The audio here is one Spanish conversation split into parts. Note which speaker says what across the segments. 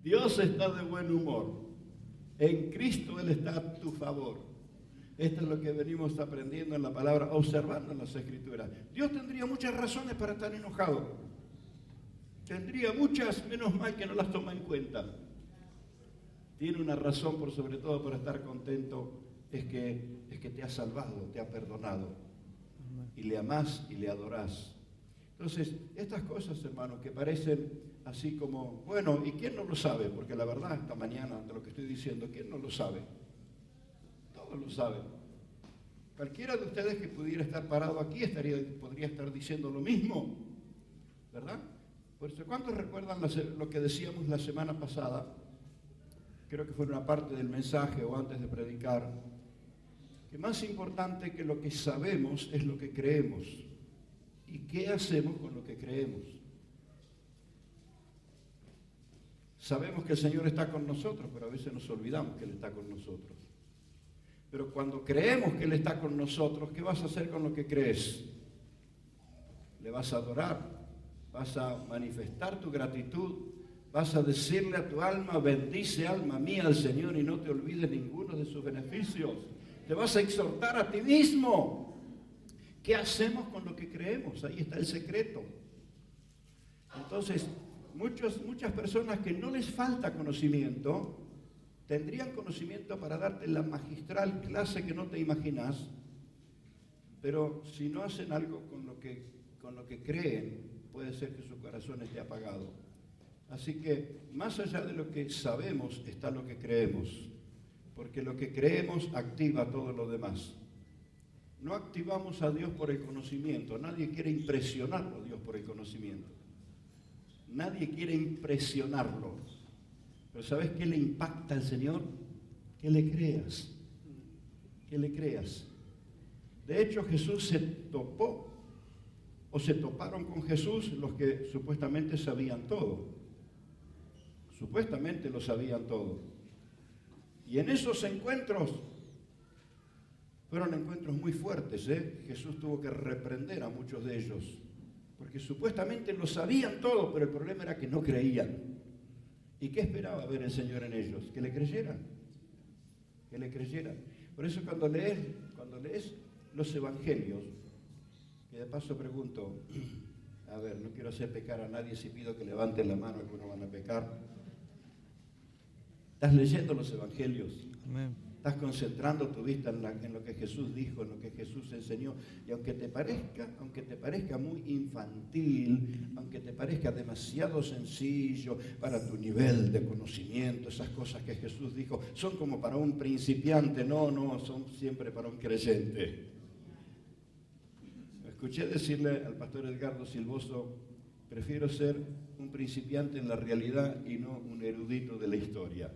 Speaker 1: Dios está de buen humor. En Cristo Él está a tu favor. Esto es lo que venimos aprendiendo en la palabra, observando en las Escrituras. Dios tendría muchas razones para estar enojado. Tendría muchas, menos mal que no las toma en cuenta. Tiene una razón, por sobre todo, para estar contento, es que te ha salvado, te ha perdonado. Y le amás y le adorás. Entonces, estas cosas, hermanos, que parecen así como, bueno, ¿y quién no lo sabe? Porque la verdad, esta mañana, de lo que estoy diciendo, ¿quién no lo sabe? Todos lo saben. Cualquiera de ustedes que pudiera estar parado aquí podría estar diciendo lo mismo, ¿verdad? Por eso, ¿cuántos recuerdan lo que decíamos la semana pasada? Creo que fue una parte del mensaje o antes de predicar, que más importante que lo que sabemos es lo que creemos. ¿Y qué hacemos con lo que creemos? Sabemos que el Señor está con nosotros, pero a veces nos olvidamos que Él está con nosotros. Pero cuando creemos que Él está con nosotros, ¿qué vas a hacer con lo que crees? Le vas a adorar, vas a manifestar tu gratitud, vas a decirle a tu alma, bendice alma mía al Señor y no te olvides ninguno de sus beneficios. Te vas a exhortar a ti mismo. ¿Qué hacemos con lo que creemos? Ahí está el secreto. Entonces, muchas personas que no les falta conocimiento, tendrían conocimiento para darte la magistral clase que no te imaginas, pero si no hacen algo con lo que creen, puede ser que su corazón esté apagado. Así que, más allá de lo que sabemos, está lo que creemos, porque lo que creemos activa todo lo demás. No activamos a Dios por el conocimiento. Nadie quiere impresionarlo a Dios por el conocimiento. Nadie quiere impresionarlo. Pero ¿sabes qué le impacta al Señor? Que le creas. Que le creas. De hecho, Jesús se toparon con Jesús los que supuestamente sabían todo. Supuestamente lo sabían todo. Y en esos encuentros, fueron encuentros muy fuertes, Jesús tuvo que reprender a muchos de ellos, porque supuestamente lo sabían todo, pero el problema era que no creían. ¿Y qué esperaba ver el Señor en ellos? Que le creyeran. Que le creyeran. Por eso cuando lees los evangelios, que de paso pregunto, a ver, no quiero hacer pecar a nadie si pido que levanten la mano, algunos van a pecar. ¿Estás leyendo los evangelios?
Speaker 2: Amén.
Speaker 1: Estás concentrando tu vista en lo que Jesús dijo, en lo que Jesús enseñó. Y aunque te parezca muy infantil, aunque te parezca demasiado sencillo para tu nivel de conocimiento, esas cosas que Jesús dijo, son como para un principiante. No, son siempre para un creyente. Escuché decirle al pastor Edgardo Silvoso, prefiero ser un principiante en la realidad y no un erudito de la historia.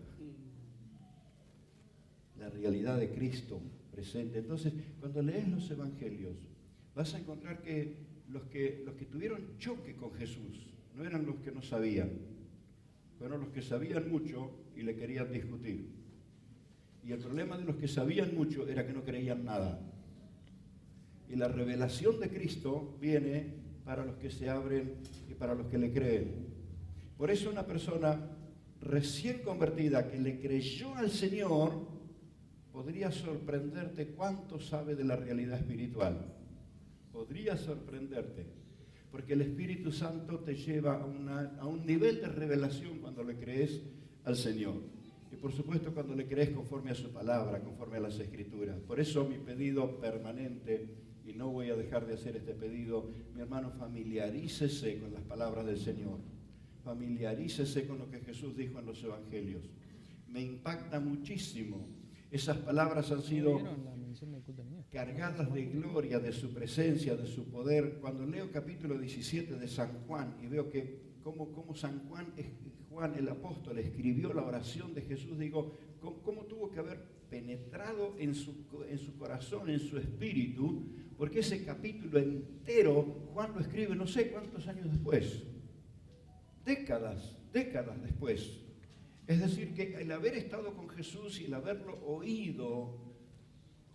Speaker 1: La realidad de Cristo presente. Entonces, cuando lees los evangelios, vas a encontrar que los que tuvieron choque con Jesús no eran los que no sabían, fueron los que sabían mucho y le querían discutir. Y el problema de los que sabían mucho era que no creían nada. Y la revelación de Cristo viene para los que se abren y para los que le creen. Por eso una persona recién convertida que le creyó al Señor podría sorprenderte cuánto sabe de la realidad espiritual. Podría sorprenderte, porque el Espíritu Santo te lleva a un nivel de revelación cuando le crees al Señor. Y por supuesto cuando le crees conforme a su palabra, conforme a las Escrituras. Por eso mi pedido permanente, y no voy a dejar de hacer este pedido, mi hermano, familiarícese con las palabras del Señor. Familiarícese con lo que Jesús dijo en los Evangelios. Me impacta muchísimo. Esas palabras han sido cargadas de gloria, de su presencia, de su poder. Cuando leo capítulo 17 de San Juan y veo que cómo San Juan el apóstol escribió la oración de Jesús, digo, cómo tuvo que haber penetrado en su corazón, en su espíritu, porque ese capítulo entero Juan lo escribe no sé cuántos años después, décadas después. Es decir, que el haber estado con Jesús y el haberlo oído,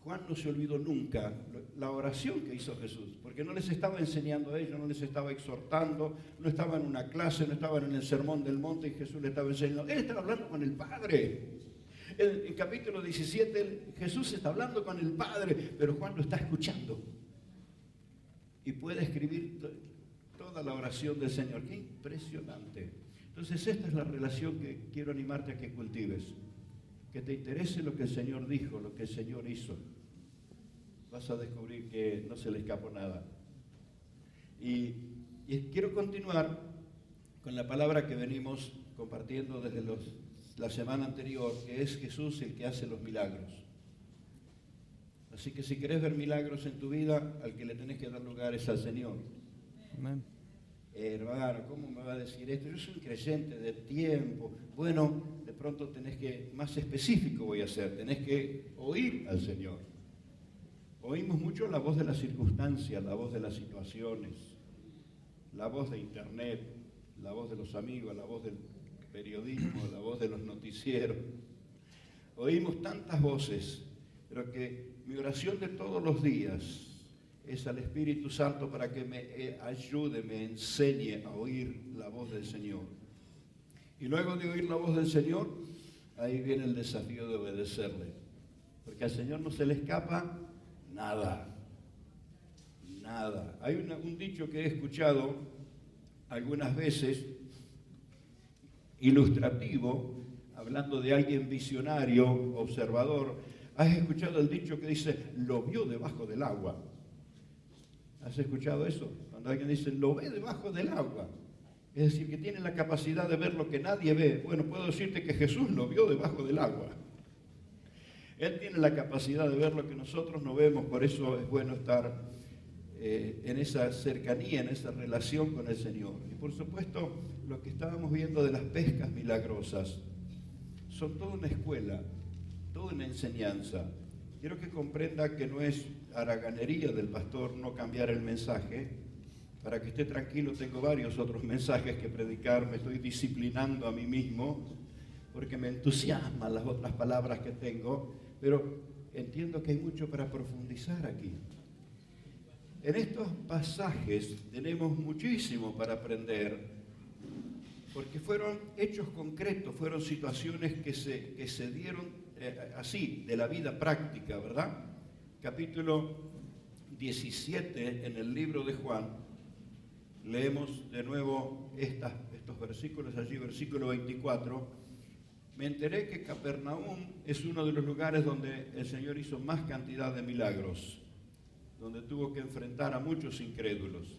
Speaker 1: Juan no se olvidó nunca la oración que hizo Jesús, porque no les estaba enseñando a ellos, no les estaba exhortando, no estaba en una clase, no estaban en el sermón del monte y Jesús les estaba enseñando. Él estaba hablando con el Padre. En capítulo 17 Jesús está hablando con el Padre, pero Juan lo está escuchando. Y puede escribir toda la oración del Señor. ¡Qué impresionante! Entonces esta es la relación que quiero animarte a que cultives. Que te interese lo que el Señor dijo, lo que el Señor hizo. Vas a descubrir que no se le escapó nada. Y quiero continuar con la palabra que venimos compartiendo desde la semana anterior, que es Jesús el que hace los milagros. Así que si querés ver milagros en tu vida, al que le tenés que dar lugar es al Señor.
Speaker 2: Amén.
Speaker 1: Hermano, ¿cómo me va a decir esto? Yo soy un creyente de tiempo. Bueno, de pronto tenés que, más específico voy a ser, tenés que oír al Señor. Oímos mucho la voz de las circunstancias, la voz de las situaciones, la voz de internet, la voz de los amigos, la voz del periodismo, la voz de los noticieros. Oímos tantas voces, pero que mi oración de todos los días es al Espíritu Santo para que me ayude, me enseñe a oír la voz del Señor. Y luego de oír la voz del Señor, ahí viene el desafío de obedecerle. Porque al Señor no se le escapa nada. Nada. Hay un dicho que he escuchado algunas veces, ilustrativo, hablando de alguien visionario, observador. ¿Has escuchado el dicho que dice, lo vio debajo del agua? ¿Has escuchado eso? Cuando alguien dice, lo ve debajo del agua. Es decir, que tiene la capacidad de ver lo que nadie ve. Bueno, puedo decirte que Jesús lo vio debajo del agua. Él tiene la capacidad de ver lo que nosotros no vemos, por eso es bueno estar en esa cercanía, en esa relación con el Señor. Y por supuesto, lo que estábamos viendo de las pescas milagrosas, son toda una escuela, toda una enseñanza. Quiero que comprenda que no es haraganería del pastor no cambiar el mensaje. Para que esté tranquilo, tengo varios otros mensajes que predicar, me estoy disciplinando a mí mismo, porque me entusiasman las otras palabras que tengo, pero entiendo que hay mucho para profundizar aquí. En estos pasajes tenemos muchísimo para aprender, porque fueron hechos concretos, fueron situaciones que se dieron así, de la vida práctica, ¿verdad? Capítulo 17 en el libro de Juan, leemos de nuevo estos versículos allí, versículo 24. Me enteré que Capernaum es uno de los lugares donde el Señor hizo más cantidad de milagros, donde tuvo que enfrentar a muchos incrédulos.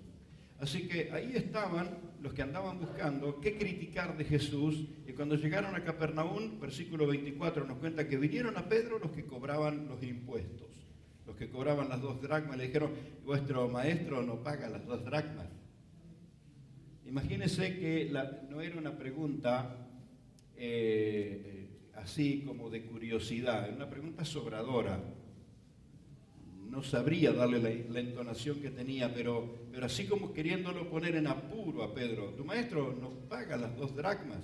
Speaker 1: Así que ahí estaban los que andaban buscando qué criticar de Jesús, y cuando llegaron a Capernaum, versículo 24 nos cuenta que vinieron a Pedro los que cobraban los impuestos, los que cobraban las 2 dracmas, le dijeron, vuestro maestro no paga las 2 dracmas. Imagínense que no era una pregunta así como de curiosidad, era una pregunta sobradora. No sabría darle la entonación que tenía, pero así como queriéndolo poner en apuro a Pedro, tu maestro no paga las 2 dracmas.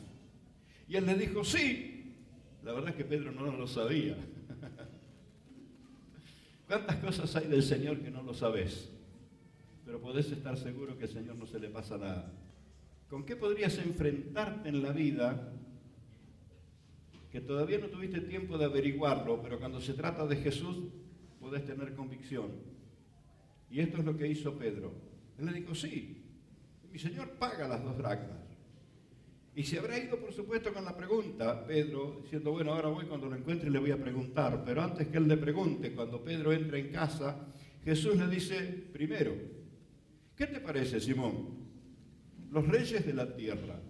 Speaker 1: Y él le dijo, sí. La verdad es que Pedro no lo sabía. ¿Cuántas cosas hay del Señor que no lo sabes? Pero podés estar seguro que al Señor no se le pasa nada. ¿Con qué podrías enfrentarte en la vida que todavía no tuviste tiempo de averiguarlo, pero cuando se trata de Jesús podés tener convicción? Y esto es lo que hizo Pedro. Él le dijo, sí, mi Señor paga las 2 dracmas. Y se habrá ido, por supuesto, con la pregunta, Pedro, diciendo, bueno, ahora voy cuando lo encuentre y le voy a preguntar. Pero antes que él le pregunte, cuando Pedro entra en casa, Jesús le dice, primero, ¿qué te parece, Simón? Los reyes de la tierra,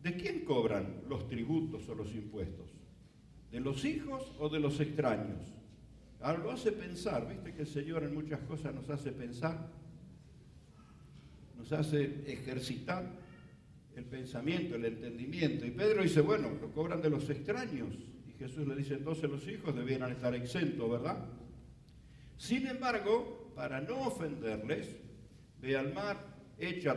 Speaker 1: ¿de quién cobran los tributos o los impuestos? ¿De los hijos o de los extraños? Ahora lo hace pensar, ¿viste que el Señor en muchas cosas nos hace pensar? Nos hace ejercitar el pensamiento, el entendimiento. Y Pedro dice, bueno, lo cobran de los extraños. Y Jesús le dice, entonces los hijos debieran estar exentos, ¿verdad? Sin embargo, para no ofenderles, ve al mar, echa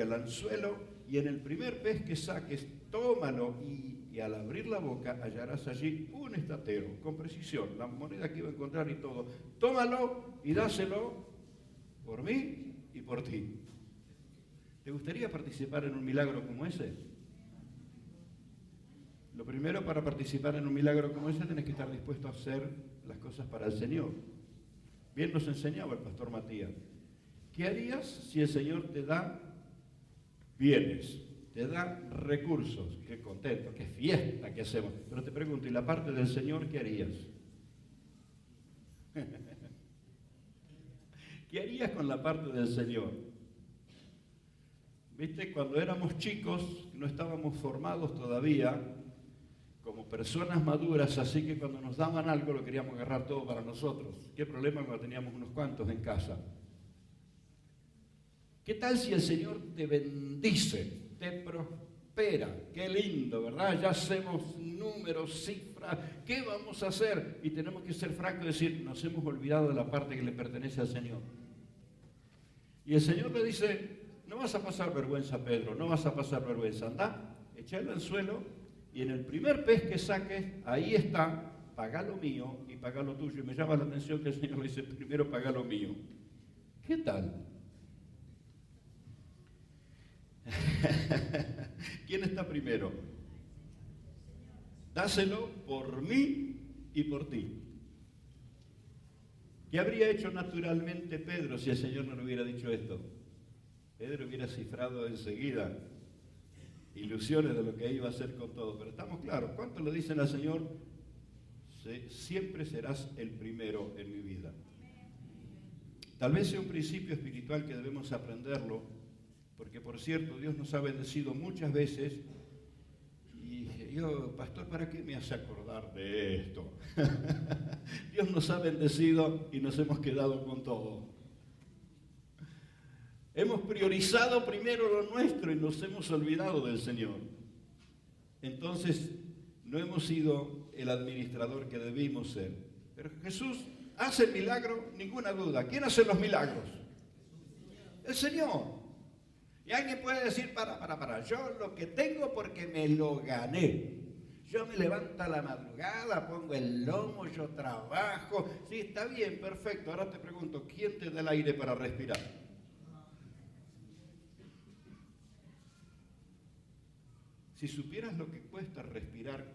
Speaker 1: el anzuelo y en el primer pez que saques, tómalo y que al abrir la boca hallarás allí un estatero, con precisión, la moneda que iba a encontrar y todo. Tómalo y dáselo por mí y por ti. ¿Te gustaría participar en un milagro como ese? Lo primero, para participar en un milagro como ese, tenés que estar dispuesto a hacer las cosas para el Señor. Bien nos enseñaba el pastor Matías. ¿Qué harías si el Señor te da bienes, te da recursos? Qué contento, qué fiesta que hacemos. Pero te pregunto, ¿y la parte del Señor qué harías? ¿Qué harías con la parte del Señor? ¿Viste? Cuando éramos chicos, no estábamos formados todavía como personas maduras, así que cuando nos daban algo lo queríamos agarrar todo para nosotros. ¿Qué problema cuando teníamos unos cuantos en casa? ¿Qué tal si el Señor te bendice, te prospera? Qué lindo, ¿verdad? Ya hacemos números, cifras, ¿qué vamos a hacer? Y tenemos que ser francos y decir, nos hemos olvidado de la parte que le pertenece al Señor. Y el Señor le dice, no vas a pasar vergüenza, Pedro, no vas a pasar vergüenza. Anda, échalo al suelo y en el primer pez que saques, ahí está, paga lo mío y paga lo tuyo. Y me llama la atención que el Señor le dice, primero paga lo mío. ¿Qué tal? ¿Quién está primero? Dáselo por mí y por ti. ¿Qué habría hecho naturalmente Pedro si el Señor no le hubiera dicho esto? Pedro hubiera cifrado enseguida ilusiones de lo que iba a hacer con todo. Pero estamos claros, ¿cuánto le dicen al Señor? Siempre serás el primero en mi vida. Tal vez sea un principio espiritual que debemos aprenderlo, porque por cierto, Dios nos ha bendecido muchas veces. Y yo, pastor, ¿para qué me hace acordar de esto? Dios nos ha bendecido y nos hemos quedado con todo. Hemos priorizado primero lo nuestro y nos hemos olvidado del Señor. Entonces, no hemos sido el administrador que debimos ser. Pero Jesús hace el milagro, ninguna duda. ¿Quién hace los milagros? El Señor. Y alguien puede decir, para, yo lo que tengo porque me lo gané. Yo me levanto a la madrugada, pongo el lomo, yo trabajo. Sí, está bien, perfecto. Ahora te pregunto, ¿quién te da el aire para respirar? Si supieras lo que cuesta respirar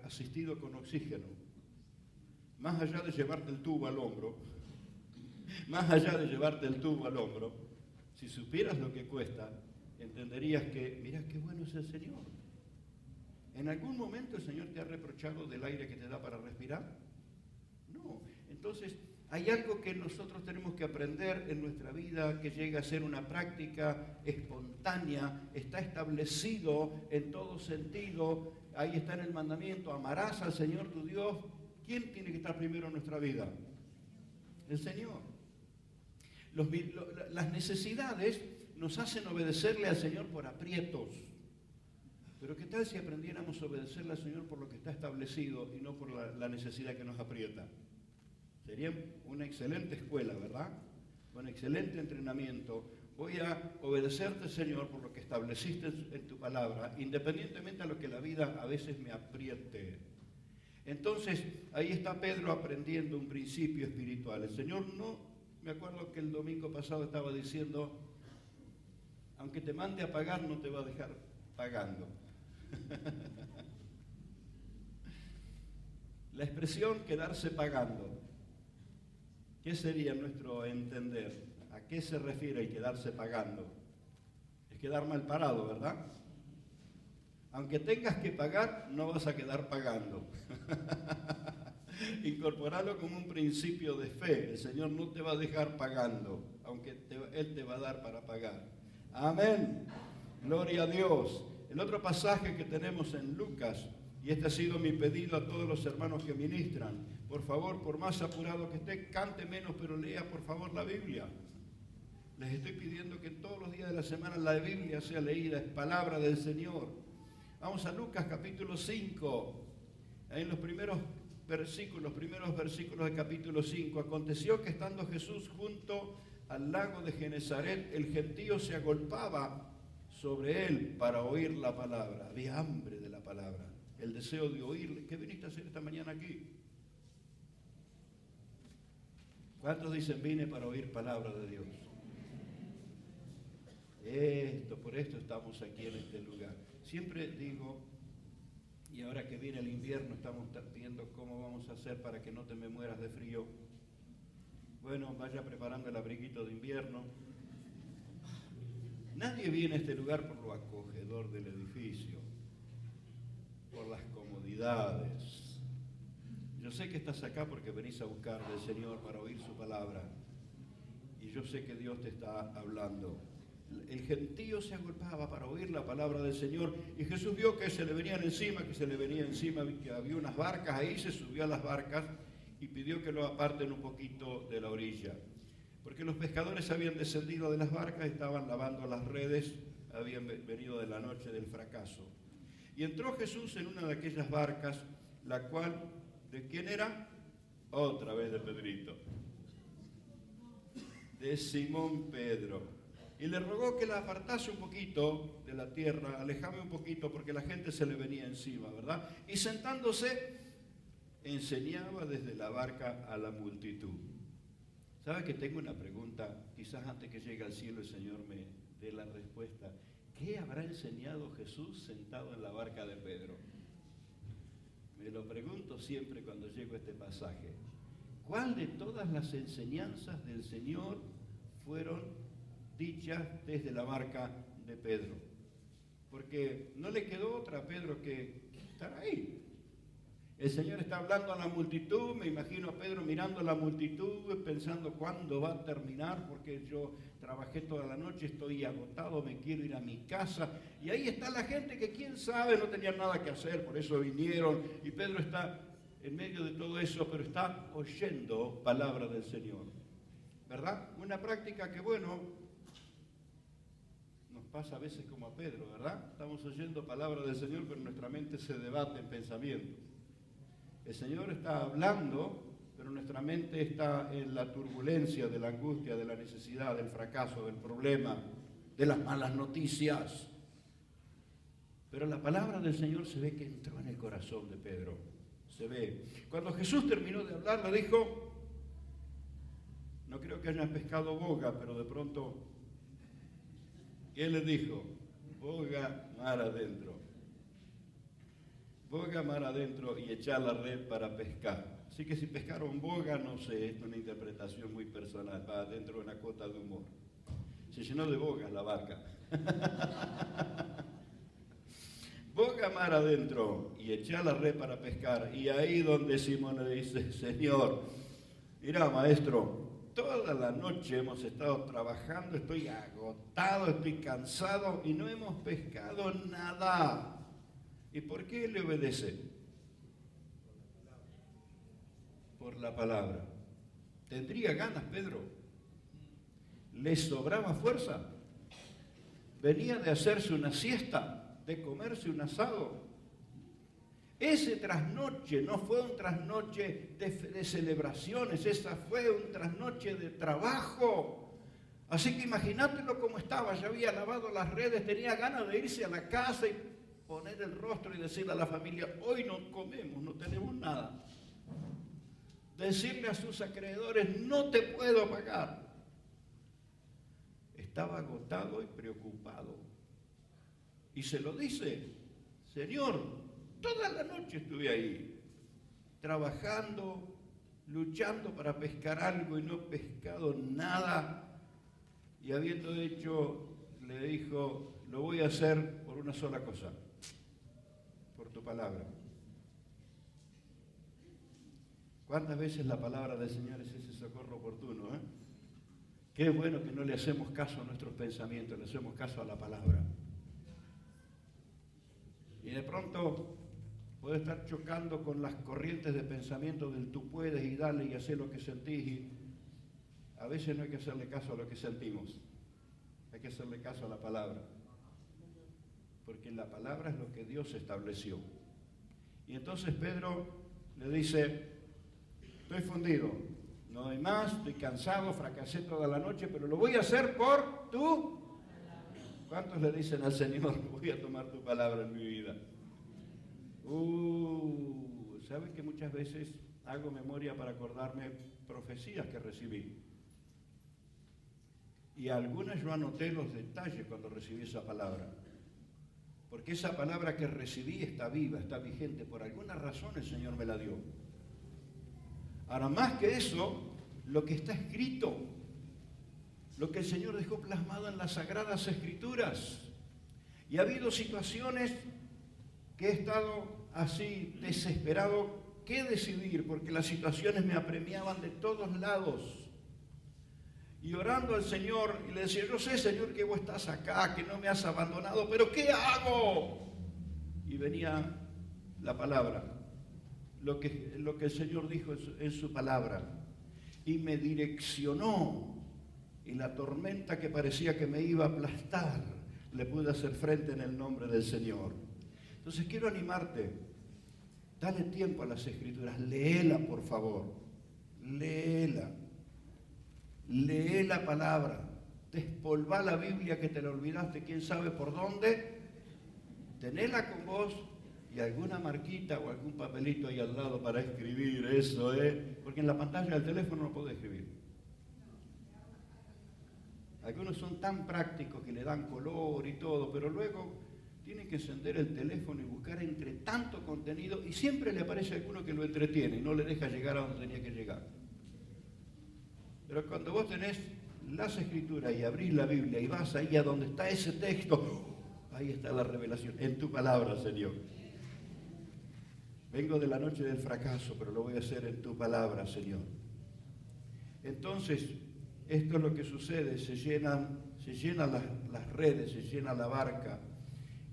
Speaker 1: asistido con oxígeno, más allá de llevarte el tubo al hombro, si supieras lo que cuesta, entenderías que, mira qué bueno es el Señor. ¿En algún momento el Señor te ha reprochado del aire que te da para respirar? No. Entonces, hay algo que nosotros tenemos que aprender en nuestra vida, que llega a ser una práctica espontánea, está establecido en todo sentido, ahí está en el mandamiento, amarás al Señor tu Dios. ¿Quién tiene que estar primero en nuestra vida? El Señor. Las necesidades nos hacen obedecerle al Señor por aprietos. Pero ¿qué tal si aprendiéramos a obedecerle al Señor por lo que está establecido y no por la necesidad que nos aprieta? Sería una excelente escuela, ¿verdad? Con excelente entrenamiento. Voy a obedecerte, Señor, por lo que estableciste en tu palabra, independientemente a lo que la vida a veces me apriete. Entonces, ahí está Pedro aprendiendo un principio espiritual. El Señor no, me acuerdo que el domingo pasado estaba diciendo, aunque te mande a pagar, no te va a dejar pagando. La expresión quedarse pagando, ¿qué sería nuestro entender? ¿A qué se refiere el quedarse pagando? Es quedar mal parado, ¿verdad? Aunque tengas que pagar, no vas a quedar pagando. Incorporarlo como un principio de fe. El Señor no te va a dejar pagando, aunque Él te va a dar para pagar. Amén. Gloria a Dios. El otro pasaje que tenemos en Lucas, y este ha sido mi pedido a todos los hermanos que ministran, por favor, por más apurado que esté, cante menos, pero lea por favor la Biblia. Les estoy pidiendo que todos los días de la semana la Biblia sea leída, es palabra del Señor. Vamos a Lucas capítulo 5, ahí en los primeros versículos del capítulo 5. Aconteció que estando Jesús junto al lago de Genezaret, el gentío se agolpaba sobre él para oír la palabra. Había hambre de la palabra, el deseo de oírle. ¿Qué viniste a hacer esta mañana aquí? ¿Cuántos dicen vine para oír palabra de Dios? Por esto estamos aquí en este lugar. Siempre digo, y ahora que viene el invierno, estamos viendo cómo vamos a hacer para que no te me mueras de frío. Bueno, vaya preparando el abriguito de invierno. Nadie viene a este lugar por lo acogedor del edificio, por las comodidades. Yo sé que estás acá porque venís a buscar del Señor para oír su palabra. Y yo sé que Dios te está hablando. El gentío se agolpaba para oír la palabra del Señor y Jesús vio que se le venían encima, que había unas barcas ahí, se subió a las barcas y pidió que lo aparten un poquito de la orilla. Porque los pescadores habían descendido de las barcas, estaban lavando las redes, habían venido de la noche del fracaso. Y entró Jesús en una de aquellas barcas, la cual, ¿de quién era? Otra vez de Pedrito. De Simón Pedro. Y le rogó que la apartase un poquito de la tierra, alejame un poquito, porque la gente se le venía encima, ¿verdad? Y sentándose, enseñaba desde la barca a la multitud. ¿Sabe que tengo una pregunta? Quizás antes que llegue al cielo el Señor me dé la respuesta. ¿Qué habrá enseñado Jesús sentado en la barca de Pedro? Me lo pregunto siempre cuando llego a este pasaje. ¿Cuál de todas las enseñanzas del Señor fueron dichas desde la barca de Pedro? Porque no le quedó otra a Pedro que estar ahí. El Señor está hablando a la multitud, me imagino a Pedro mirando a la multitud, pensando cuándo va a terminar, porque yo trabajé toda la noche, estoy agotado, me quiero ir a mi casa. Y ahí está la gente que quién sabe, no tenían nada que hacer, por eso vinieron. Y Pedro está en medio de todo eso, pero está oyendo palabra del Señor. ¿Verdad? Una práctica que, bueno, nos pasa a veces como a Pedro, ¿verdad? Estamos oyendo palabra del Señor, pero nuestra mente se debate en pensamientos. El Señor está hablando, pero nuestra mente está en la turbulencia de la angustia, de la necesidad, del fracaso, del problema, de las malas noticias. Pero la palabra del Señor se ve que entró en el corazón de Pedro. Se ve. Cuando Jesús terminó de hablar, le dijo, no creo que haya pescado boga, pero de pronto, él le dijo, boga mar adentro. Boga mar adentro y echar la red para pescar. Así que si pescaron boga, no sé, esto es una interpretación muy personal, va dentro de una cota de humor. Se llenó de bogas la barca. Boga mar adentro y echar la red para pescar. Y ahí donde Simón le dice, Señor, mira maestro, toda la noche hemos estado trabajando, estoy agotado, estoy cansado y no hemos pescado nada. ¿Y por qué le obedece? Por la palabra. ¿Tendría ganas Pedro? ¿Le sobraba fuerza? ¿Venía de hacerse una siesta? ¿De comerse un asado? Ese trasnoche no fue un trasnoche de celebraciones, esa fue un trasnoche de trabajo. Así que imagínatelo cómo estaba, ya había lavado las redes, tenía ganas de irse a la casa y poner el rostro y decirle a la familia, hoy no comemos, no tenemos nada. Decirle a sus acreedores, no te puedo pagar. Estaba agotado y preocupado. Y se lo dice, Señor, toda la noche estuve ahí, trabajando, luchando para pescar algo y no he pescado nada. Y habiendo hecho, le dijo, lo voy a hacer por una sola cosa. Por tu palabra. ¿Cuántas veces la palabra del Señor es ese socorro oportuno? Qué bueno que no le hacemos caso a nuestros pensamientos, le hacemos caso a la palabra. Y de pronto puede estar chocando con las corrientes de pensamiento del tú puedes y dale y hacer lo que sentís. Y a veces no hay que hacerle caso a lo que sentimos, hay que hacerle caso a la palabra. Porque la palabra es lo que Dios estableció. Y entonces Pedro le dice, estoy fundido, no doy más, estoy cansado, fracasé toda la noche, pero lo voy a hacer por tu ¿Cuántos le dicen al Señor, voy a tomar tu palabra en mi vida? ¿Sabes que muchas veces hago memoria para acordarme profecías que recibí? Y algunas yo anoté los detalles cuando recibí esa palabra. Porque esa palabra que recibí está viva, está vigente. Por alguna razón el Señor me la dio. Ahora, más que eso, lo que está escrito, lo que el Señor dejó plasmado en las Sagradas Escrituras. Y ha habido situaciones que he estado así desesperado, ¿qué decidir? Porque las situaciones me apremiaban de todos lados. Y orando al Señor, y le decía, yo sé, Señor, que vos estás acá, que no me has abandonado, pero ¿qué hago? Y venía la palabra, lo que el Señor dijo en su palabra, y me direccionó, y la tormenta que parecía que me iba a aplastar, le pude hacer frente en el nombre del Señor. Entonces quiero animarte, dale tiempo a las Escrituras, léela por favor, léela. Lee la palabra, despolvá la Biblia que te la olvidaste, quién sabe por dónde, tenela con vos y alguna marquita o algún papelito ahí al lado para escribir eso, porque en la pantalla del teléfono no podés escribir. Algunos son tan prácticos que le dan color y todo, pero luego tienen que encender el teléfono y buscar entre tanto contenido y siempre le aparece alguno que lo entretiene y no le deja llegar a donde tenía que llegar. Pero cuando vos tenés las Escrituras y abrís la Biblia y vas ahí a donde está ese texto, ahí está la revelación, en tu palabra, Señor. Vengo de la noche del fracaso, pero lo voy a hacer en tu palabra, Señor. Entonces, esto es lo que sucede, se llenan las redes, se llena la barca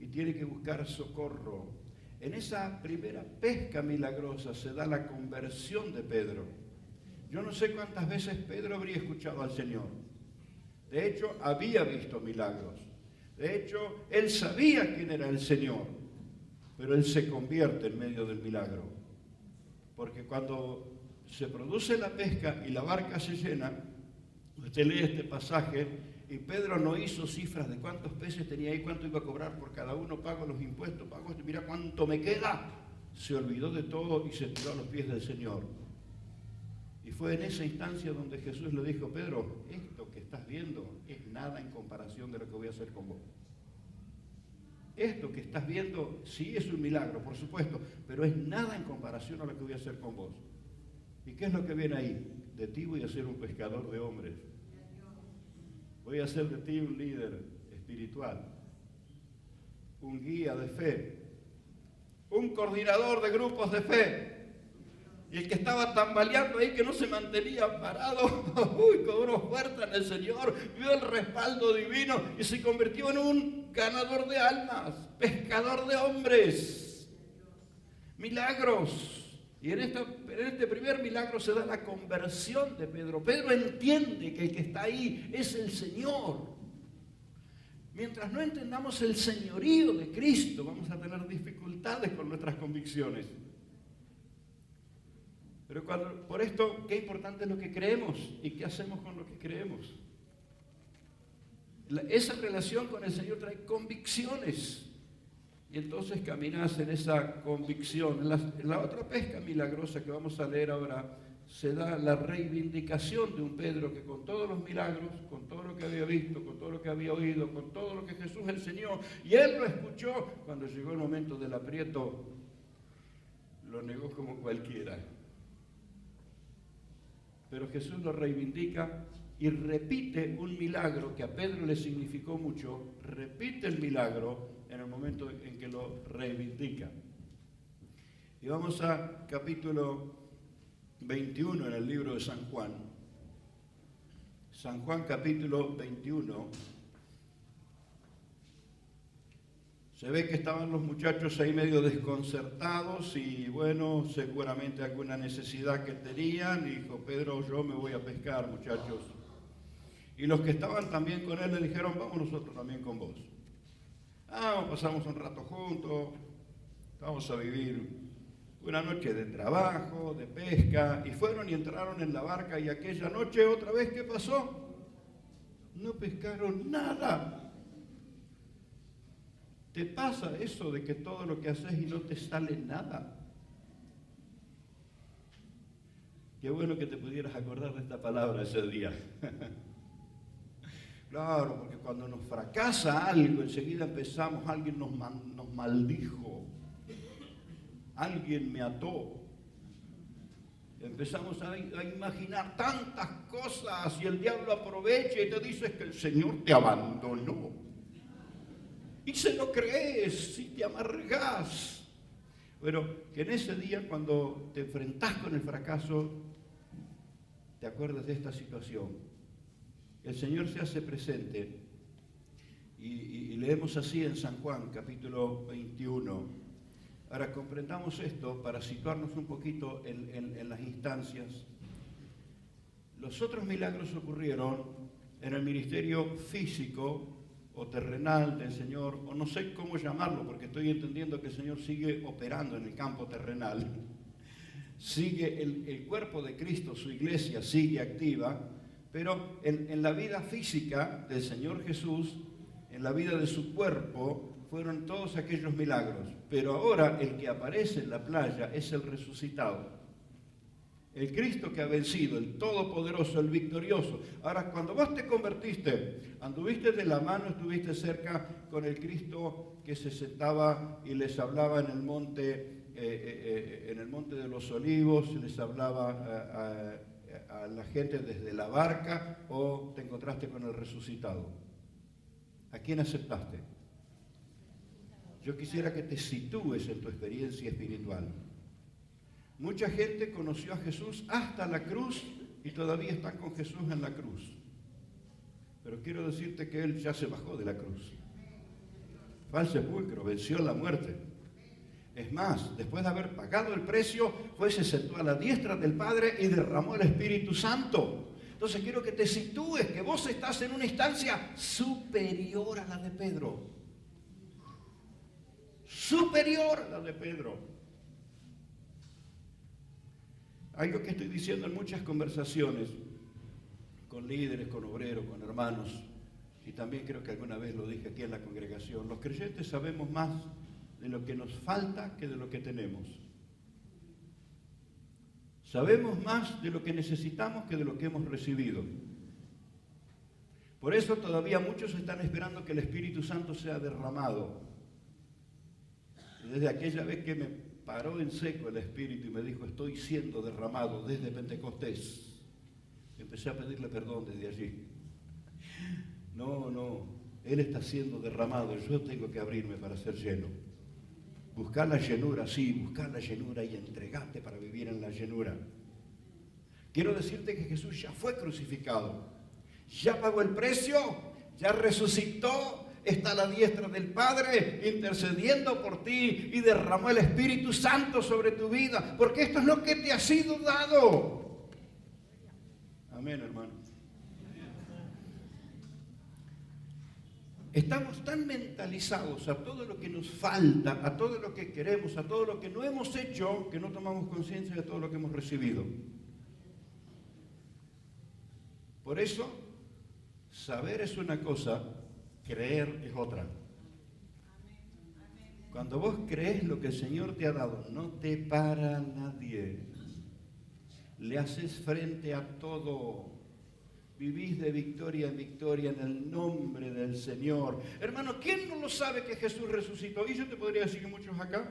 Speaker 1: y tiene que buscar socorro. En esa primera pesca milagrosa se da la conversión de Pedro. Yo no sé cuántas veces Pedro habría escuchado al Señor. De hecho, había visto milagros. De hecho, él sabía quién era el Señor. Pero él se convierte en medio del milagro. Porque cuando se produce la pesca y la barca se llena, usted lee este pasaje y Pedro no hizo cifras de cuántos peces tenía ahí, cuánto iba a cobrar por cada uno, pago los impuestos, pago esto, mira cuánto me queda. Se olvidó de todo y se tiró a los pies del Señor. Y fue en esa instancia donde Jesús le dijo, Pedro, esto que estás viendo es nada en comparación de lo que voy a hacer con vos. Esto que estás viendo sí es un milagro, por supuesto, pero es nada en comparación a lo que voy a hacer con vos. ¿Y qué es lo que viene ahí? De ti voy a ser un pescador de hombres. Voy a hacer de ti un líder espiritual, un guía de fe, un coordinador de grupos de fe. Y el que estaba tambaleando ahí, que no se mantenía parado, cobró fuerza en el Señor, vio el respaldo divino y se convirtió en un ganador de almas, pescador de hombres. Milagros. Y en este primer milagro se da la conversión de Pedro. Pedro entiende que el que está ahí es el Señor. Mientras no entendamos el señorío de Cristo, vamos a tener dificultades con nuestras convicciones. Pero por esto, qué importante es lo que creemos y qué hacemos con lo que creemos. Esa relación con el Señor trae convicciones. Y entonces caminas en esa convicción. En la otra pesca milagrosa que vamos a leer ahora, se da la reivindicación de un Pedro que con todos los milagros, con todo lo que había visto, con todo lo que había oído, con todo lo que Jesús enseñó, y él lo escuchó, cuando llegó el momento del aprieto, lo negó como cualquiera. Pero Jesús lo reivindica y repite un milagro que a Pedro le significó mucho, repite el milagro en el momento en que lo reivindica. Y vamos a capítulo 21 en el libro de San Juan. San Juan capítulo 21. Se ve que estaban los muchachos ahí medio desconcertados y bueno, seguramente alguna necesidad que tenían. Dijo, Pedro, yo me voy a pescar, muchachos. Y los que estaban también con él le dijeron, vamos nosotros también con vos. Pasamos un rato juntos, vamos a vivir una noche de trabajo, de pesca, y fueron y entraron en la barca y aquella noche otra vez, ¿qué pasó? No pescaron nada. ¿Te pasa eso de que todo lo que haces y no te sale nada? Qué bueno que te pudieras acordar de esta palabra ese día. Claro, porque cuando nos fracasa algo, enseguida empezamos, alguien nos maldijo, alguien me ató. Empezamos a imaginar tantas cosas y el diablo aprovecha y te dice que el Señor te abandonó. Y se lo crees y te amargás. Pero que en ese día, cuando te enfrentás con el fracaso, te acuerdas de esta situación. El Señor se hace presente y leemos así en San Juan, capítulo 21. Ahora comprendamos esto para situarnos un poquito en las instancias. Los otros milagros ocurrieron en el ministerio físico o terrenal del Señor, o no sé cómo llamarlo, porque estoy entendiendo que el Señor sigue operando en el campo terrenal. Sigue el cuerpo de Cristo, su iglesia sigue activa, pero en la vida física del Señor Jesús, en la vida de su cuerpo, fueron todos aquellos milagros. Pero ahora el que aparece en la playa es el resucitado. El Cristo que ha vencido, el todopoderoso, el victorioso. Ahora, cuando vos te convertiste, anduviste de la mano, estuviste cerca con el Cristo que se sentaba y les hablaba en el monte de los Olivos, les hablaba a la gente desde la barca, o te encontraste con el resucitado. ¿A quién aceptaste? Yo quisiera que te sitúes en tu experiencia espiritual. Mucha gente conoció a Jesús hasta la cruz y todavía están con Jesús en la cruz. Pero quiero decirte que Él ya se bajó de la cruz. Fue al sepulcro, venció la muerte. Es más, después de haber pagado el precio, se sentó a la diestra del Padre y derramó el Espíritu Santo. Entonces quiero que te sitúes, que vos estás en una instancia superior a la de Pedro. Superior a la de Pedro. Algo que estoy diciendo en muchas conversaciones con líderes, con obreros, con hermanos, y también creo que alguna vez lo dije aquí en la congregación: los creyentes sabemos más de lo que nos falta que de lo que tenemos. Sabemos más de lo que necesitamos que de lo que hemos recibido. Por eso todavía muchos están esperando que el Espíritu Santo sea derramado. Y desde aquella vez que me paró en seco el Espíritu y me dijo: estoy siendo derramado desde Pentecostés, empecé a pedirle perdón desde allí. No, Él está siendo derramado y yo tengo que abrirme para ser lleno. Buscar la llenura, sí, buscar la llenura y entregarte para vivir en la llenura. Quiero decirte que Jesús ya fue crucificado, ya pagó el precio, ya resucitó, está a la diestra del Padre intercediendo por ti y derramó el Espíritu Santo sobre tu vida, porque esto es lo que te ha sido dado. Amén, hermanos. Estamos tan mentalizados a todo lo que nos falta, a todo lo que queremos, a todo lo que no hemos hecho, que no tomamos conciencia de todo lo que hemos recibido. Por eso, saber es una cosa, creer es otra. Cuando vos crees lo que el Señor te ha dado, no te para nadie. Le haces frente a todo. Vivís de victoria en victoria en el nombre del Señor. Hermano, ¿quién no lo sabe que Jesús resucitó? Y yo te podría decir que muchos acá,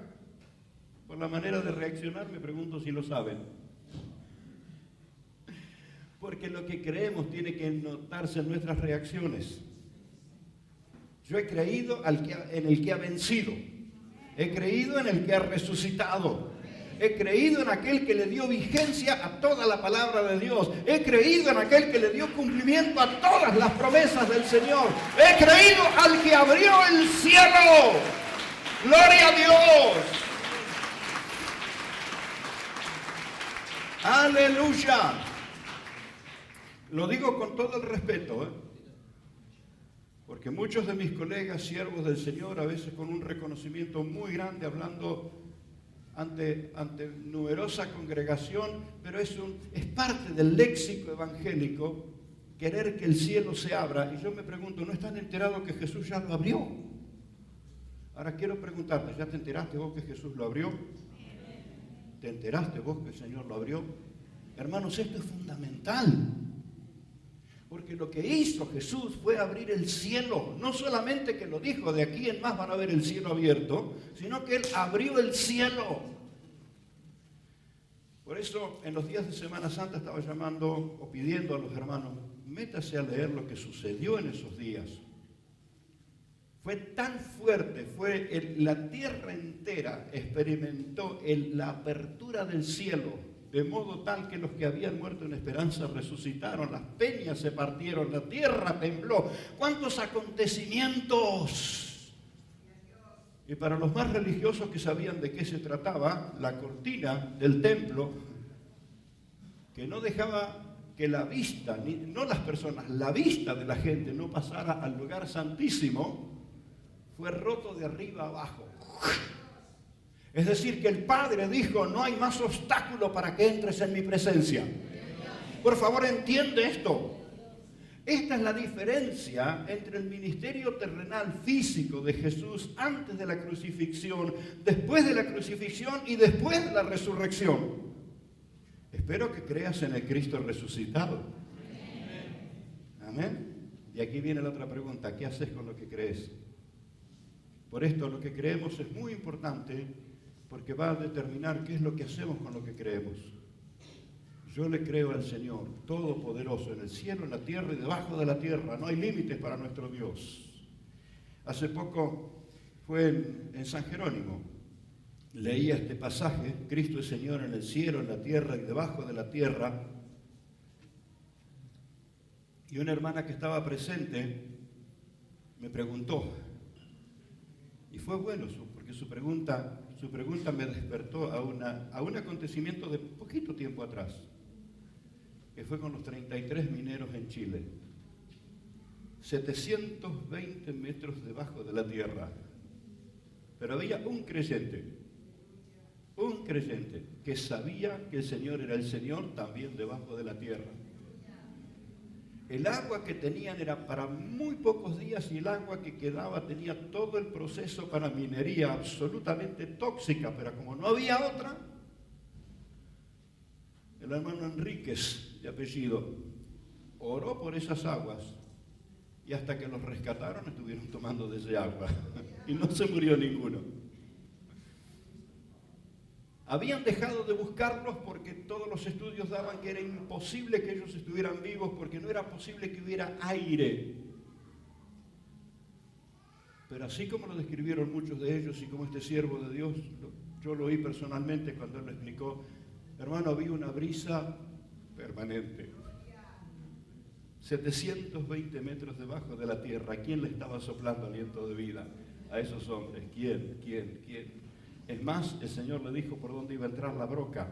Speaker 1: por la manera de reaccionar, me pregunto si lo saben. Porque lo que creemos tiene que notarse en nuestras reacciones. Yo he creído en el que ha vencido. He creído en el que ha resucitado. He creído en aquel que le dio vigencia a toda la palabra de Dios. He creído en aquel que le dio cumplimiento a todas las promesas del Señor. He creído al que abrió el cielo. ¡Gloria a Dios! ¡Aleluya! Lo digo con todo el respeto, porque muchos de mis colegas, siervos del Señor, a veces con un reconocimiento muy grande, hablando ante numerosa congregación, pero es parte del léxico evangélico querer que el cielo se abra. Y yo me pregunto, ¿no están enterados que Jesús ya lo abrió? Ahora quiero preguntarte, ¿ya te enteraste vos que Jesús lo abrió? ¿Te enteraste vos que el Señor lo abrió? Hermanos, esto es fundamental. Porque lo que hizo Jesús fue abrir el cielo. No solamente que lo dijo, de aquí en más van a ver el cielo abierto, sino que Él abrió el cielo. Por eso, en los días de Semana Santa estaba llamando o pidiendo a los hermanos, métase a leer lo que sucedió en esos días. Fue tan fuerte, la tierra entera experimentó la apertura del cielo, de modo tal que los que habían muerto en esperanza resucitaron, las peñas se partieron, la tierra tembló. ¡Cuántos acontecimientos! Y para los más religiosos que sabían de qué se trataba, la cortina del templo, que no dejaba que la vista, no las personas, la vista de la gente no pasara al lugar santísimo, fue roto de arriba abajo. Es decir, que el Padre dijo, no hay más obstáculo para que entres en mi presencia. Por favor, entiende esto. Esta es la diferencia entre el ministerio terrenal físico de Jesús antes de la crucifixión, después de la crucifixión y después de la resurrección. Espero que creas en el Cristo resucitado. Amén. Y aquí viene la otra pregunta, ¿qué haces con lo que crees? Por esto lo que creemos es muy importante porque va a determinar qué es lo que hacemos con lo que creemos. Yo le creo al Señor, todopoderoso, en el cielo, en la tierra y debajo de la tierra. No hay límites para nuestro Dios. Hace poco fue en San Jerónimo. Leía este pasaje, Cristo es Señor en el cielo, en la tierra y debajo de la tierra. Y una hermana que estaba presente me preguntó, y fue bueno porque su pregunta me despertó a un acontecimiento de poquito tiempo atrás, que fue con los 33 mineros en Chile. 720 metros debajo de la tierra. Pero había un creyente que sabía que el Señor era el Señor también debajo de la tierra. El agua que tenían era para muy pocos días y el agua que quedaba tenía todo el proceso para minería absolutamente tóxica, pero como no había otra, el hermano Enríquez, de apellido, oró por esas aguas y hasta que los rescataron estuvieron tomando de ese agua y no se murió ninguno. Habían dejado de buscarlos porque todos los estudios daban que era imposible que ellos estuvieran vivos porque no era posible que hubiera aire. Pero así como lo describieron muchos de ellos y como este siervo de Dios, yo lo oí personalmente cuando él lo explicó, hermano, había una brisa permanente. 720 metros debajo de la tierra. ¿Quién le estaba soplando aliento de vida a esos hombres? ¿Quién? Es más, el Señor le dijo por dónde iba a entrar la broca.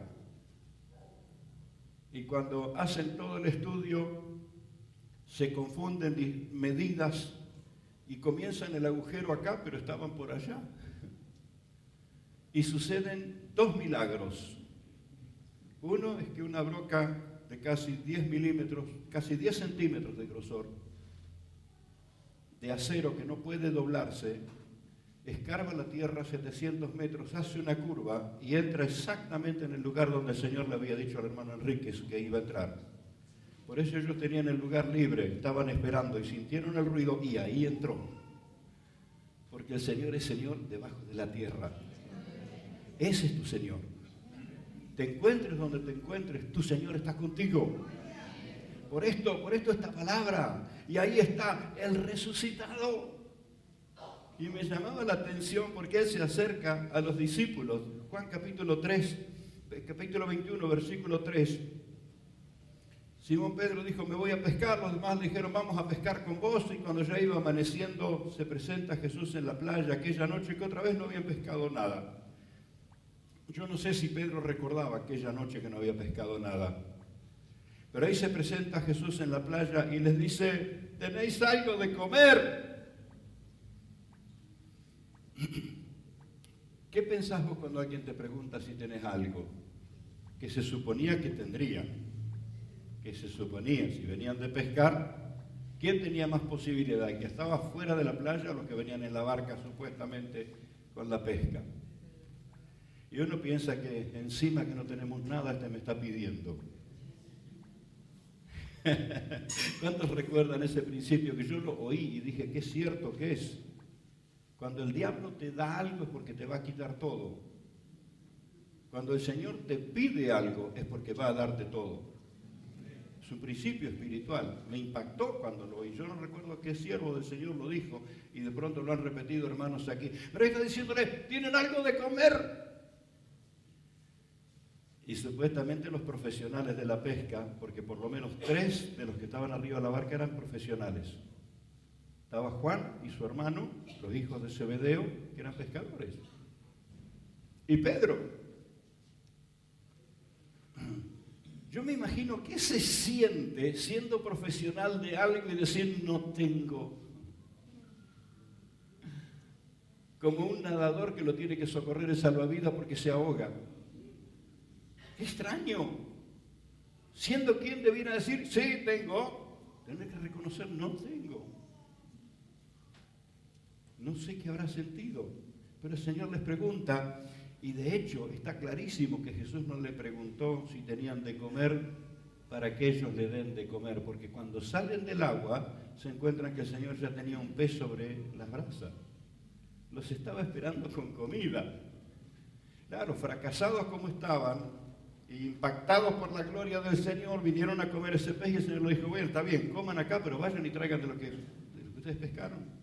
Speaker 1: Y cuando hacen todo el estudio, se confunden medidas y comienzan el agujero acá, pero estaban por allá. Y suceden dos milagros. Uno es que una broca de casi 10 milímetros, casi 10 centímetros de grosor, de acero que no puede doblarse, escarba la tierra 700 metros, hace una curva y entra exactamente en el lugar donde el Señor le había dicho al hermano Enríquez que iba a entrar. Por eso ellos tenían el lugar libre, estaban esperando y sintieron el ruido y ahí entró. Porque el Señor es Señor debajo de la tierra. Ese es tu Señor. Te encuentres donde te encuentres, tu Señor está contigo. Por esto esta palabra. Y ahí está el resucitado. Y me llamaba la atención porque él se acerca a los discípulos. Juan capítulo 21, versículo 3. Simón Pedro dijo, me voy a pescar. Los demás le dijeron, vamos a pescar con vos. Y cuando ya iba amaneciendo, se presenta Jesús en la playa aquella noche que otra vez no habían pescado nada. Yo no sé si Pedro recordaba aquella noche que no había pescado nada. Pero ahí se presenta Jesús en la playa y les dice, ¿tenéis algo de comer? ¿Qué pensás vos cuando alguien te pregunta si tenés algo? Que se suponía que tendrían. Que se suponía, si venían de pescar, ¿quién tenía más posibilidad? ¿Que estaba fuera de la playa o los que venían en la barca supuestamente con la pesca. Y uno piensa que encima que no tenemos nada, me está pidiendo. ¿Cuántos recuerdan ese principio que yo lo oí y dije, qué cierto que es? Cuando el diablo te da algo es porque te va a quitar todo. Cuando el Señor te pide algo es porque va a darte todo. Es un principio espiritual. Me impactó cuando lo oí. Yo no recuerdo qué siervo del Señor lo dijo y de pronto lo han repetido hermanos aquí. Pero está diciéndole, ¿tienen algo de comer? Y supuestamente los profesionales de la pesca, porque por lo menos 3 de los que estaban arriba de la barca eran profesionales. Estaba Juan y su hermano, los hijos de Zebedeo, que eran pescadores. Y Pedro. Yo me imagino qué se siente siendo profesional de algo y decir no tengo. Como un nadador que lo tiene que socorrer el salvavidas porque se ahoga. ¡Qué extraño! Siendo quien debiera decir, sí, tengo, tener que reconocer, no tengo. No sé qué habrá sentido, pero el Señor les pregunta, y de hecho está clarísimo que Jesús no le preguntó si tenían de comer para que ellos le den de comer, porque cuando salen del agua se encuentran que el Señor ya tenía un pez sobre las brasas. Los estaba esperando con comida. Claro, fracasados como estaban, impactados por la gloria del Señor, vinieron a comer ese pez y el Señor les dijo, bueno, está bien, coman acá, pero vayan y traigan de lo que ustedes pescaron.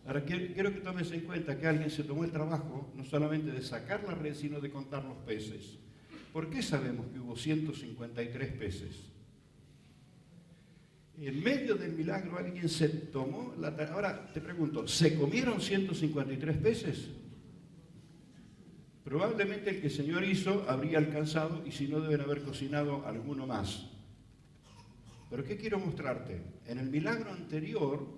Speaker 1: Ahora, quiero que tomes en cuenta que alguien se tomó el trabajo no solamente de sacar la red, sino de contar los peces. ¿Por qué sabemos que hubo 153 peces? En medio del milagro alguien se tomó la tarea. Ahora, te pregunto, ¿se comieron 153 peces? Probablemente el que el Señor hizo habría alcanzado y si no deben haber cocinado alguno más. Pero ¿qué quiero mostrarte? En el milagro anterior,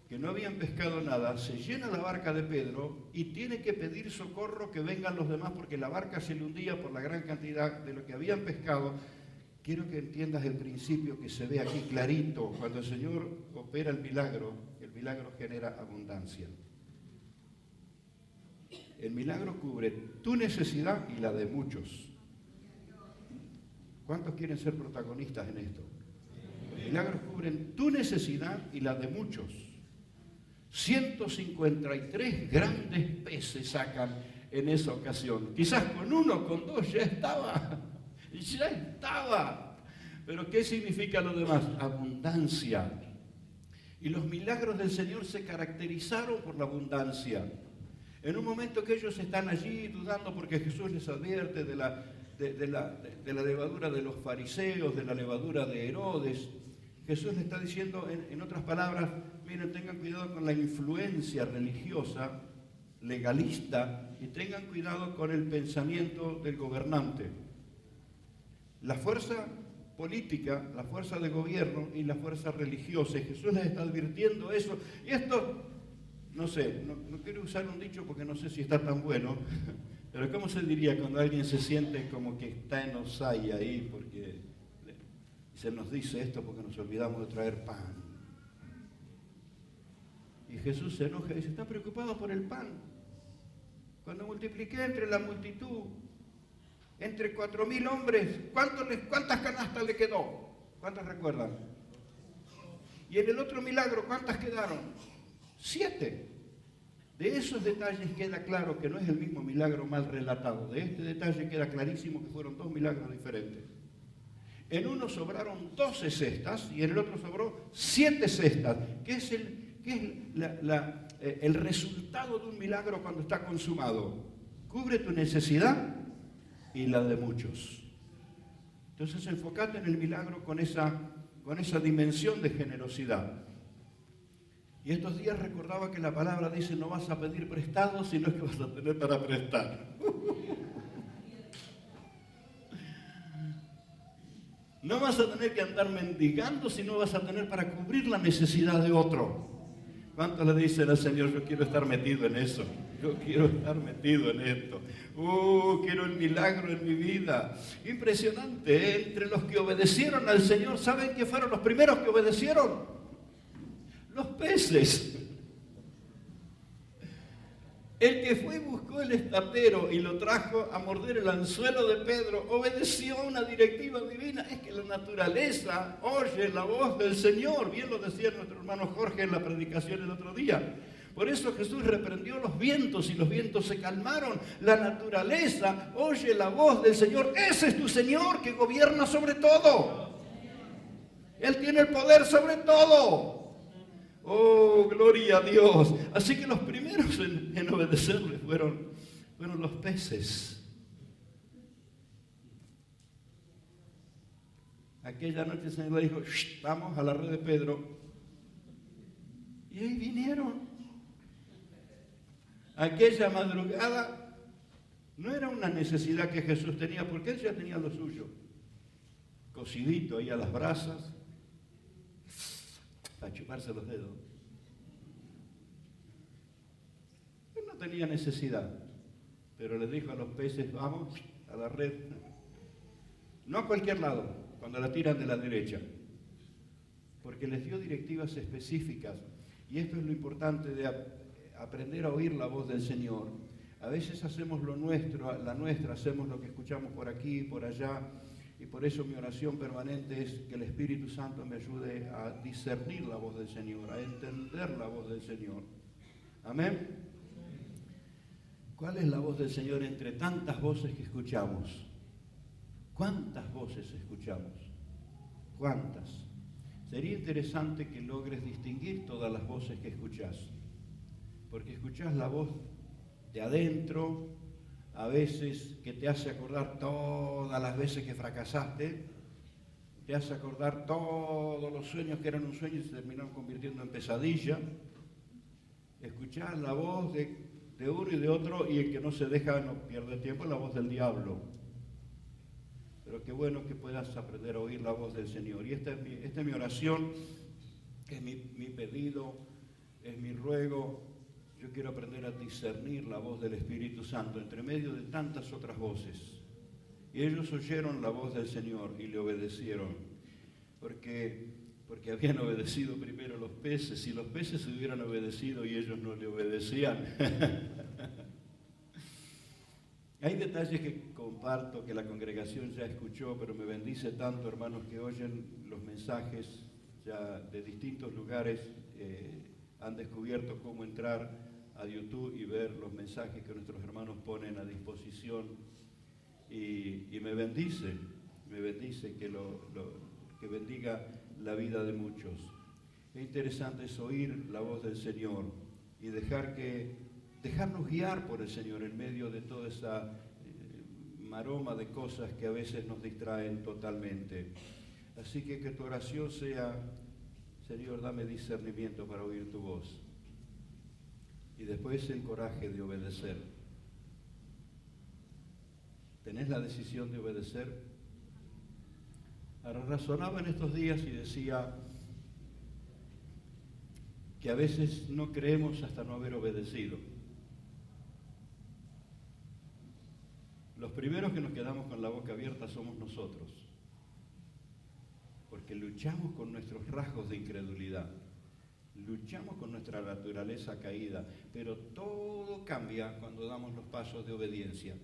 Speaker 1: que no habían pescado nada, se llena la barca de Pedro y tiene que pedir socorro que vengan los demás porque la barca se le hundía por la gran cantidad de lo que habían pescado. Quiero que entiendas el principio que se ve aquí clarito. Cuando el Señor opera el milagro genera abundancia. El milagro cubre tu necesidad y la de muchos. ¿Cuántos quieren ser protagonistas en esto? Los milagros cubren tu necesidad y la de muchos. 153 grandes peces sacan en esa ocasión. Quizás con 1, con 2 ya estaba. Ya estaba. Pero ¿qué significa lo demás? Abundancia. Y los milagros del Señor se caracterizaron por la abundancia. En un momento que ellos están allí dudando porque Jesús les advierte de la levadura de los fariseos, de la levadura de Herodes, Jesús les está diciendo, en otras palabras, miren, tengan cuidado con la influencia religiosa, legalista, y tengan cuidado con el pensamiento del gobernante. La fuerza política, la fuerza de gobierno y la fuerza religiosa. Y Jesús les está advirtiendo eso. Y esto, no sé, no quiero usar un dicho porque no sé si está tan bueno, pero ¿cómo se diría cuando alguien se siente como que está en Osaya ahí porque se nos dice esto porque nos olvidamos de traer pan? Y Jesús se enoja y dice, ¿está preocupado por el pan? Cuando multipliqué entre la multitud, entre 4.000 hombres, ¿cuántas canastas le quedó? ¿Cuántas recuerdan? Y en el otro milagro, ¿cuántas quedaron? 7. De esos detalles queda claro que no es el mismo milagro mal relatado. De este detalle queda clarísimo que fueron 2 milagros diferentes. En uno sobraron 12 cestas y en el otro sobró 7 cestas, que es el resultado de un milagro cuando está consumado. Cubre tu necesidad y la de muchos. Entonces enfócate en el milagro con esa dimensión de generosidad. Y estos días recordaba que la palabra dice, no vas a pedir prestado, sino que vas a tener para prestar. No vas a tener que andar mendigando, sino vas a tener para cubrir la necesidad de otro. ¿Cuántos le dicen al Señor, yo quiero estar metido en eso? Yo quiero estar metido en esto. Quiero el milagro en mi vida. Impresionante, ¿eh? Entre los que obedecieron al Señor, ¿saben qué fueron los primeros que obedecieron? Los peces. El que fue y buscó el estartero y lo trajo a morder el anzuelo de Pedro, obedeció una directiva divina. Es que la naturaleza oye la voz del Señor. Bien lo decía nuestro hermano Jorge en la predicación el otro día. Por eso Jesús reprendió los vientos y los vientos se calmaron. La naturaleza oye la voz del Señor. Ese es tu Señor que gobierna sobre todo. Él tiene el poder sobre todo. Oh, gloria a Dios. Así que los primeros en obedecerle fueron los peces. Aquella noche el Señor le dijo, vamos a la red de Pedro. Y ahí vinieron. Aquella madrugada no era una necesidad que Jesús tenía, porque Él ya tenía lo suyo. Cocidito ahí a las brasas, para chuparse los dedos. Él no tenía necesidad, pero les dijo a los peces, vamos a la red. No a cualquier lado, cuando la tiran de la derecha, porque les dio directivas específicas. Y esto es lo importante de aprender a oír la voz del Señor. A veces hacemos lo nuestro, la nuestra, hacemos lo que escuchamos por aquí y por allá. Y por eso mi oración permanente es que el Espíritu Santo me ayude a discernir la voz del Señor, a entender la voz del Señor. Amén. ¿Cuál es la voz del Señor entre tantas voces que escuchamos? ¿Cuántas voces escuchamos? ¿Cuántas? Sería interesante que logres distinguir todas las voces que escuchás, porque escuchás la voz de adentro, a veces que te hace acordar todas las veces que fracasaste, te hace acordar todos los sueños que eran un sueño y se terminaron convirtiendo en pesadilla. Escuchás la voz de uno y de otro, y el que no se deja no pierde tiempo, es la voz del diablo. Pero qué bueno que puedas aprender a oír la voz del Señor. Y esta es mi oración, es mi pedido, es mi ruego. Yo quiero aprender a discernir la voz del Espíritu Santo entre medio de tantas otras voces. Y ellos oyeron la voz del Señor y le obedecieron, porque habían obedecido primero los peces. Si los peces se hubieran obedecido y ellos no le obedecían. Hay detalles que comparto, que la congregación ya escuchó, pero me bendice tanto, hermanos, que oyen los mensajes ya de distintos lugares, han descubierto cómo entrar a YouTube y ver los mensajes que nuestros hermanos ponen a disposición, y me bendice que bendiga la vida de muchos. Qué interesante es oír la voz del Señor y dejarnos guiar por el Señor en medio de toda esa maroma de cosas que a veces nos distraen totalmente. Así que tu oración sea, Señor, dame discernimiento para oír tu voz. Y después el coraje de obedecer. ¿Tenés la decisión de obedecer? Ahora, razonaba en estos días y decía que a veces no creemos hasta no haber obedecido. Los primeros que nos quedamos con la boca abierta somos nosotros, porque luchamos con nuestros rasgos de incredulidad. Luchamos con nuestra naturaleza caída, pero todo cambia cuando damos los pasos de obediencia.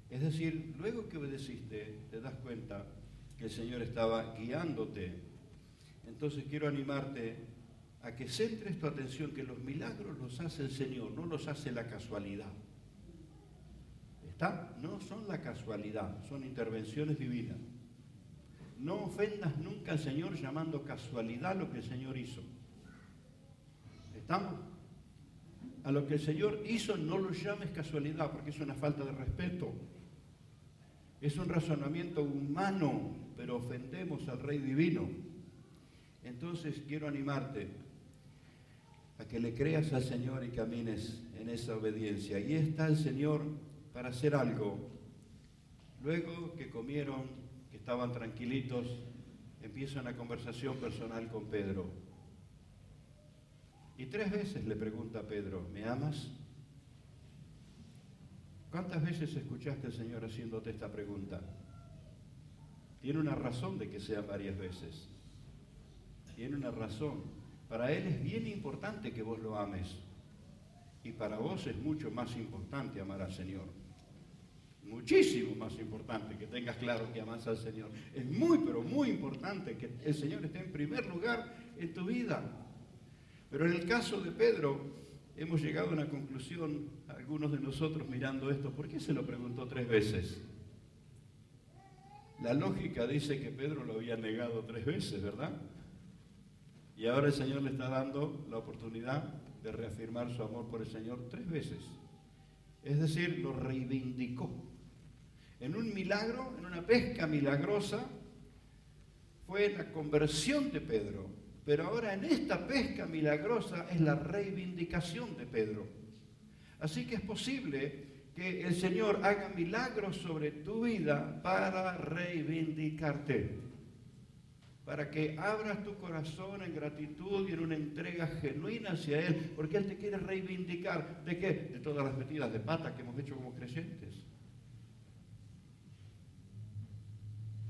Speaker 1: Es decir, luego que obedeciste, te das cuenta que el Señor estaba guiándote. Entonces quiero animarte a que centres tu atención, que los milagros los hace el Señor, no los hace la casualidad. ¿Está? No son la casualidad, son intervenciones divinas. No ofendas nunca al Señor llamando casualidad lo que el Señor hizo. ¿Estamos? A lo que el Señor hizo no lo llames casualidad, porque es una falta de respeto. Es un razonamiento humano, pero ofendemos al Rey Divino. Entonces quiero animarte a que le creas al Señor y camines en esa obediencia. Y está el Señor para hacer algo. Luego que comieron, que estaban tranquilitos, empieza una conversación personal con Pedro. Y 3 veces le pregunta a Pedro, ¿me amas? ¿Cuántas veces escuchaste al Señor haciéndote esta pregunta? Tiene una razón de que sea varias veces. Tiene una razón. Para Él es bien importante que vos lo ames. Y para vos es mucho más importante amar al Señor. Muchísimo más importante que tengas claro que amas al Señor. Es muy, pero muy importante que el Señor esté en primer lugar en tu vida. Pero en el caso de Pedro, hemos llegado a una conclusión, algunos de nosotros mirando esto. ¿Por qué se lo preguntó 3 veces? La lógica dice que Pedro lo había negado 3 veces, ¿verdad? Y ahora el Señor le está dando la oportunidad de reafirmar su amor por el Señor 3 veces. Es decir, lo reivindicó. En un milagro, en una pesca milagrosa, fue la conversión de Pedro. Pero ahora en esta pesca milagrosa es la reivindicación de Pedro. Así que es posible que el Señor haga milagros sobre tu vida para reivindicarte. Para que abras tu corazón en gratitud y en una entrega genuina hacia Él, porque Él te quiere reivindicar. ¿De qué? De todas las metidas de pata que hemos hecho como creyentes.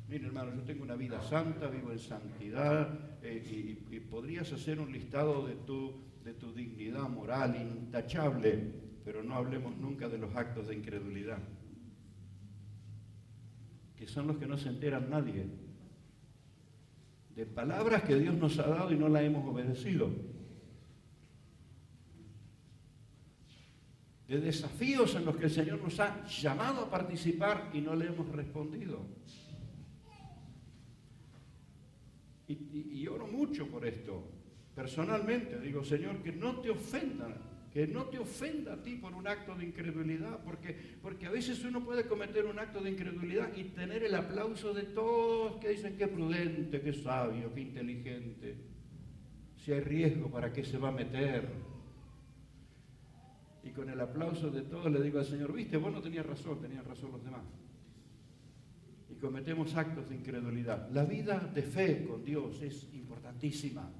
Speaker 1: Mira, hermano, yo tengo una vida santa, vivo en santidad, y podrías hacer un listado de tu dignidad moral intachable, pero no hablemos nunca de los actos de incredulidad, que son los que no se enteran nadie. De palabras que Dios nos ha dado y no las hemos obedecido. De desafíos en los que el Señor nos ha llamado a participar y no le hemos respondido. Y oro mucho por esto. Personalmente digo, Señor, que no te ofenda a ti por un acto de incredulidad, porque a veces uno puede cometer un acto de incredulidad y tener el aplauso de todos que dicen qué prudente, qué sabio, qué inteligente. Si hay riesgo, ¿para qué se va a meter? Y con el aplauso de todos le digo al Señor, viste, vos no tenías razón los demás. Y cometemos actos de incredulidad. La vida de fe con Dios es importantísima.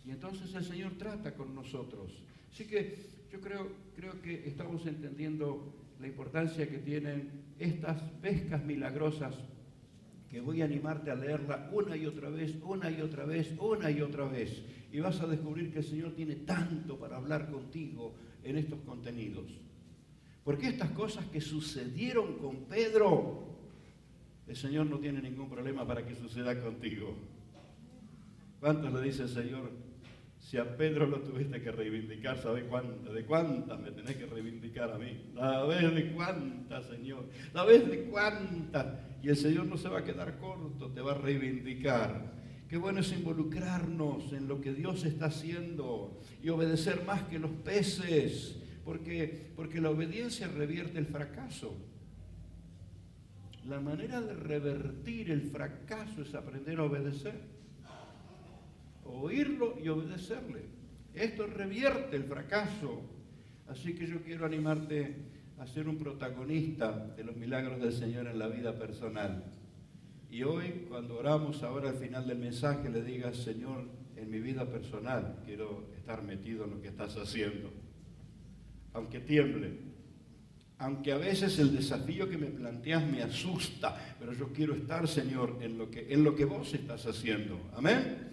Speaker 1: Y entonces el Señor trata con nosotros. Así que yo creo que estamos entendiendo la importancia que tienen estas pescas milagrosas, que voy a animarte a leerla una y otra vez, una y otra vez, una y otra vez. Y vas a descubrir que el Señor tiene tanto para hablar contigo en estos contenidos. Porque estas cosas que sucedieron con Pedro, el Señor no tiene ningún problema para que suceda contigo. ¿Cuántos le dice el Señor? Si a Pedro lo tuviste que reivindicar, ¿sabes cuántas? ¿De cuántas me tenés que reivindicar a mí? ¿Sabes de cuántas, Señor? ¿Sabes de cuántas? Y el Señor no se va a quedar corto, te va a reivindicar. Qué bueno es involucrarnos en lo que Dios está haciendo y obedecer más que los peces, porque la obediencia revierte el fracaso. La manera de revertir el fracaso es aprender a obedecer. Oírlo y obedecerle. Esto revierte el fracaso. Así que yo quiero animarte a ser un protagonista de los milagros del Señor en la vida personal. Y hoy, cuando oramos ahora al final del mensaje, le digas, Señor, en mi vida personal quiero estar metido en lo que estás haciendo. Aunque tiemble, aunque a veces el desafío que me planteas me asusta, pero yo quiero estar, Señor, en lo que vos estás haciendo. Amén.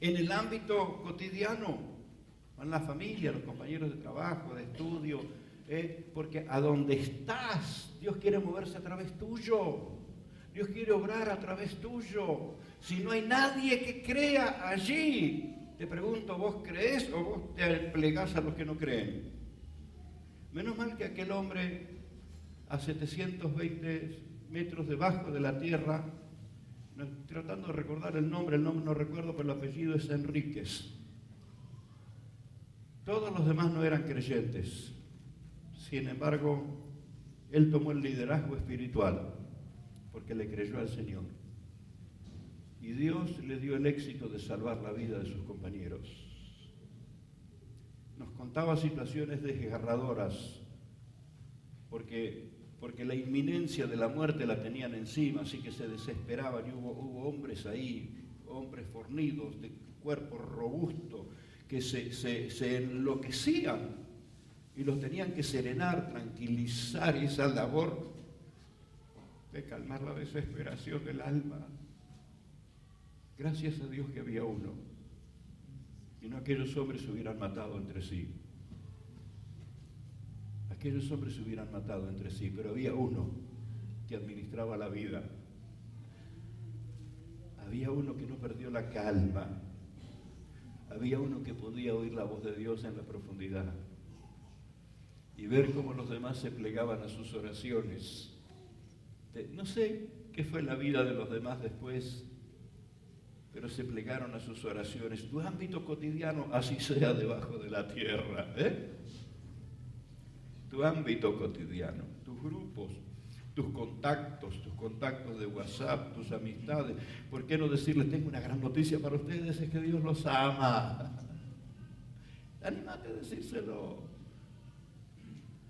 Speaker 1: En el ámbito cotidiano, en la familia, los compañeros de trabajo, de estudio, porque a donde estás, Dios quiere moverse a través tuyo. Dios quiere obrar a través tuyo. Si no hay nadie que crea allí, te pregunto, ¿vos creés o vos te plegás a los que no creen? Menos mal que aquel hombre a 720 metros debajo de la tierra, tratando de recordar el nombre no recuerdo, pero el apellido es Enríquez. Todos los demás no eran creyentes. Sin embargo, él tomó el liderazgo espiritual porque le creyó al Señor. Y Dios le dio el éxito de salvar la vida de sus compañeros. Nos contaba situaciones desgarradoras porque la inminencia de la muerte la tenían encima, así que se desesperaban y hubo hombres ahí, hombres fornidos, de cuerpo robusto, que se enloquecían y los tenían que serenar, tranquilizar, esa labor de calmar la desesperación del alma. Gracias a Dios que había uno, y no aquellos hombres se hubieran matado entre sí. aquellos hombres se hubieran matado entre sí, pero había uno que administraba la vida. Había uno que no perdió la calma. Había uno que podía oír la voz de Dios en la profundidad y ver cómo los demás se plegaban a sus oraciones. No sé qué fue la vida de los demás después, pero se plegaron a sus oraciones. Tu ámbito cotidiano, así sea debajo de la tierra, tu ámbito cotidiano, tus grupos, tus contactos de WhatsApp, tus amistades. ¿Por qué no decirles, tengo una gran noticia para ustedes, es que Dios los ama? Anímate a decírselo.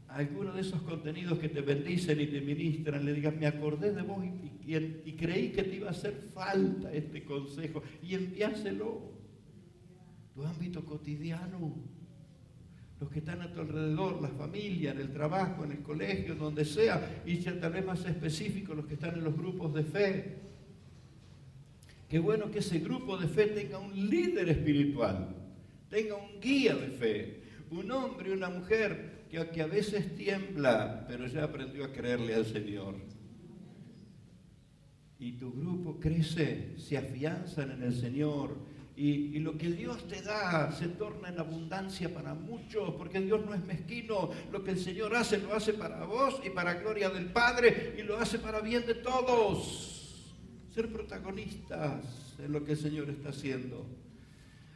Speaker 1: Alguno de esos contenidos que te bendicen y te ministran, le digas, me acordé de vos y creí que te iba a hacer falta este consejo, y enviáselo. Tu ámbito cotidiano, los que están a tu alrededor, la familia, en el trabajo, en el colegio, donde sea, y ya tal vez más específico, los que están en los grupos de fe. Qué bueno que ese grupo de fe tenga un líder espiritual, tenga un guía de fe, un hombre y una mujer que a veces tiembla, pero ya aprendió a creerle al Señor. Y tu grupo crece, se afianzan en el Señor, y lo que Dios te da se torna en abundancia para muchos, porque Dios no es mezquino. Lo que el Señor hace, lo hace para vos y para gloria del Padre, y lo hace para bien de todos. Ser protagonistas en lo que el Señor está haciendo.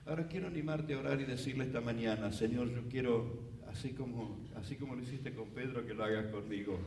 Speaker 1: Ahora quiero animarte a orar y decirle esta mañana, Señor, yo quiero, así como lo hiciste con Pedro, que lo hagas conmigo.